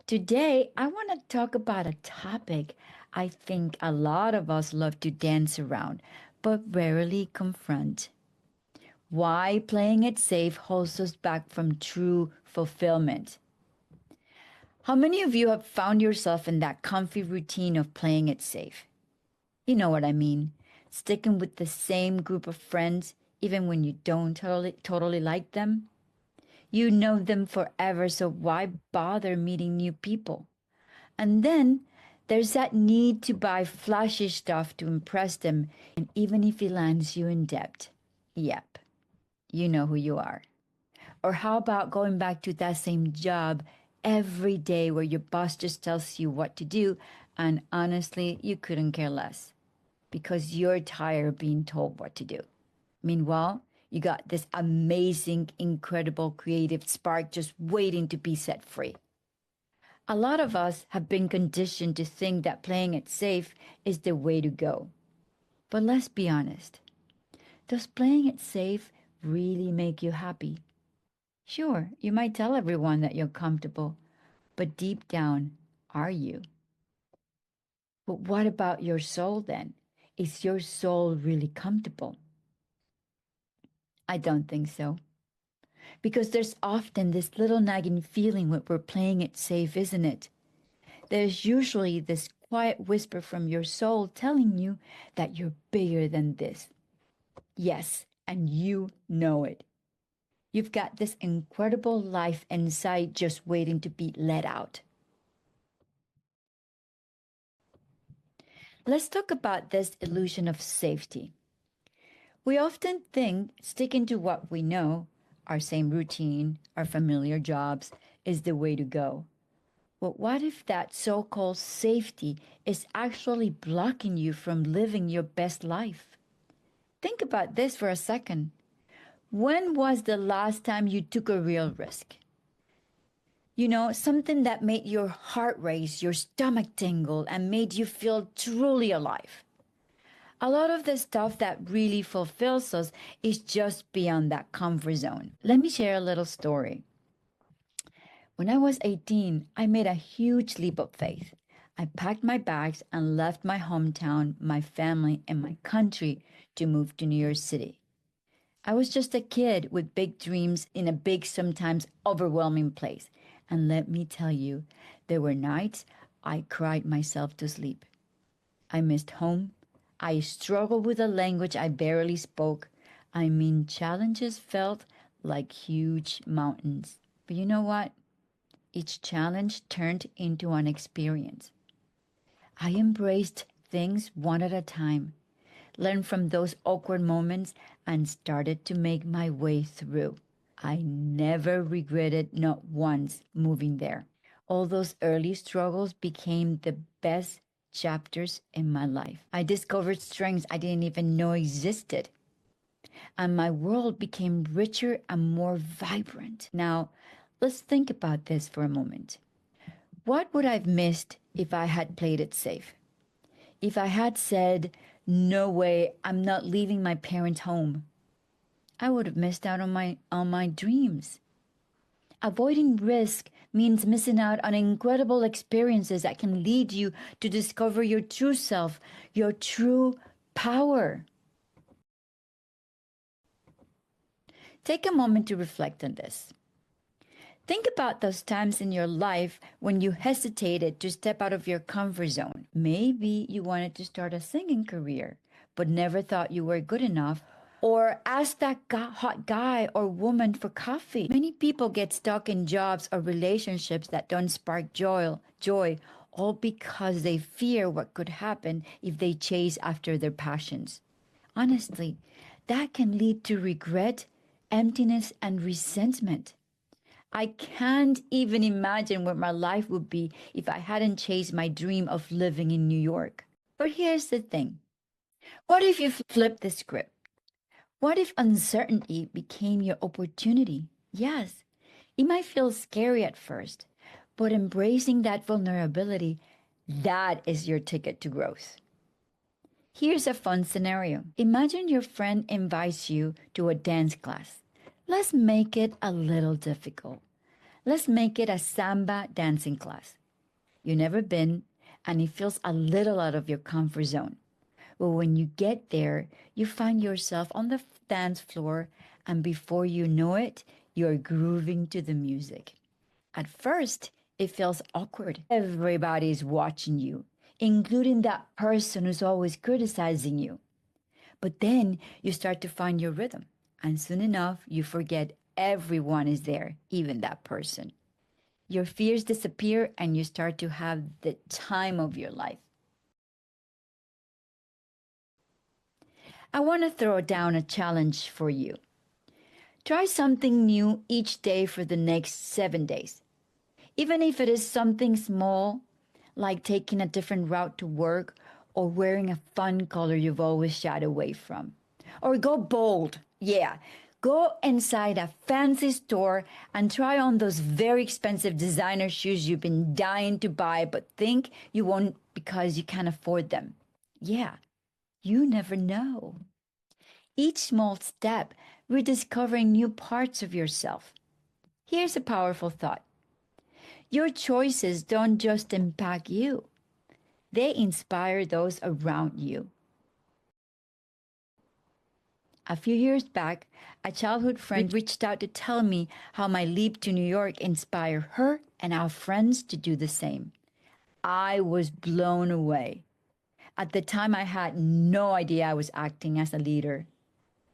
Today, I want to talk about a topic I think a lot of us love to dance around, but rarely confront. Why playing it safe holds us back from true fulfillment. How many of you have found yourself in that comfy routine of playing it safe? You know what I mean. Sticking with the same group of friends even when you don't totally like them. You know them forever, so why bother meeting new people? And then there's that need to buy flashy stuff to impress them, and even if it lands you in debt. Yep, you know who you are. Or how about going back to that same job every day where your boss just tells you what to do, and honestly, you couldn't care less because you're tired of being told what to do. Meanwhile, you got this amazing, incredible creative spark just waiting to be set free. A lot of us have been conditioned to think that playing it safe is the way to go. But let's be honest, does playing it safe really make you happy? Sure, you might tell everyone that you're comfortable, but deep down, are you? But what about your soul then? Is your soul really comfortable? I don't think so. Because there's often this little nagging feeling when we're playing it safe, isn't it? There's usually this quiet whisper from your soul telling you that you're bigger than this. Yes, and you know it. You've got this incredible life inside just waiting to be let out. Let's talk about this illusion of safety. We often think sticking to what we know, our same routine, our familiar jobs, is the way to go. But what if that so called safety is actually blocking you from living your best life? Think about this for a second. When was the last time you took a real risk? Something that made your heart race, your stomach tingle, and made you feel truly alive. A lot of the stuff that really fulfills us is just beyond that comfort zone. Let me share a little story. When I was 18, I made a huge leap of faith. I packed my bags and left my hometown, my family, and my country to move to New York City. I was just a kid with big dreams in a big, sometimes overwhelming place. And let me tell you, there were nights I cried myself to sleep. I missed home. I struggled with a language I barely spoke. I mean, challenges felt like huge mountains. But you know what? Each challenge turned into an experience. I embraced things one at a time, learned from those awkward moments, and started to make my way through. I never regretted not once moving there. All those early struggles became the best chapters in my life. I discovered strengths I didn't even know existed, and my world became richer and more vibrant. Now, let's think about this for a moment. What would I've missed if I had played it safe? If I had said, "No way, I'm not leaving my parents' home." I would have missed out on my dreams. Avoiding risk means missing out on incredible experiences that can lead you to discover your true self, your true power. Take a moment to reflect on this. Think about those times in your life when you hesitated to step out of your comfort zone. Maybe you wanted to start a singing career, but never thought you were good enough. Or ask that hot guy or woman for coffee. Many people get stuck in jobs or relationships that don't spark joy, all because they fear what could happen if they chase after their passions. Honestly, that can lead to regret, emptiness, and resentment. I can't even imagine what my life would be if I hadn't chased my dream of living in New York. But here's the thing. What if you flip the script? What if uncertainty became your opportunity? Yes, it might feel scary at first, but embracing that vulnerability, that is your ticket to growth. Here's a fun scenario. Imagine your friend invites you to a dance class. Let's make it a little difficult. Let's make it a samba dancing class. You've never been, and it feels a little out of your comfort zone. But when you get there, you find yourself on the dance floor, and before you know it, you're grooving to the music. At first, it feels awkward. Everybody's watching you, including that person who's always criticizing you. But then you start to find your rhythm, and soon enough, you forget everyone is there, even that person. Your fears disappear, and you start to have the time of your life. I want to throw down a challenge for you. Try something new each day for the next 7 days. Even if it is something small, like taking a different route to work or wearing a fun color you've always shied away from. Or go bold. Yeah. Go inside a fancy store and try on those very expensive designer shoes you've been dying to buy but think you won't because you can't afford them. Yeah, you never know. Each small step, rediscovering new parts of yourself. Here's a powerful thought. Your choices don't just impact you, they inspire those around you. A few years back, a childhood friend reached out to tell me how my leap to New York inspired her and our friends to do the same. I was blown away. At the time, I had no idea I was acting as a leader.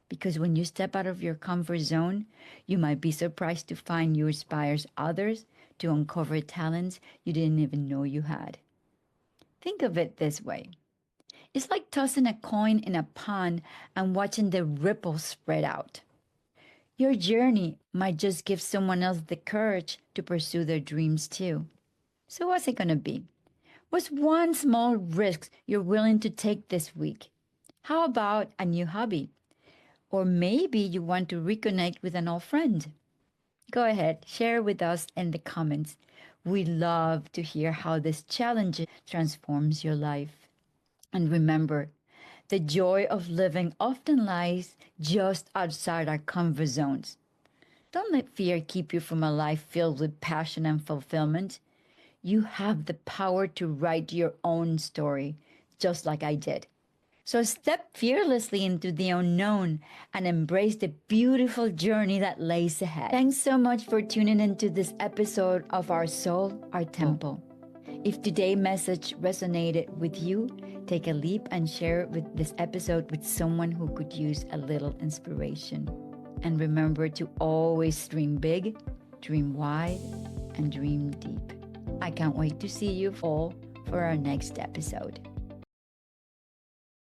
Because when you step out of your comfort zone, you might be surprised to find you inspires others to uncover talents you didn't even know you had. Think of it this way. It's like tossing a coin in a pond and watching the ripples spread out. Your journey might just give someone else the courage to pursue their dreams too. So, what's it going to be? What's one small risk you're willing to take this week? How about a new hobby? Or maybe you want to reconnect with an old friend. Go ahead, share with us in the comments. We love to hear how this challenge transforms your life. And remember, the joy of living often lies just outside our comfort zones. Don't let fear keep you from a life filled with passion and fulfillment. You have the power to write your own story, just like I did. So step fearlessly into the unknown and embrace the beautiful journey that lays ahead. Thanks so much for tuning into this episode of Our Soul, Our Temple. If today's message resonated with you, take a leap and share this episode with someone who could use a little inspiration. And remember to always dream big, dream wide, and dream deep. I can't wait to see you all for our next episode.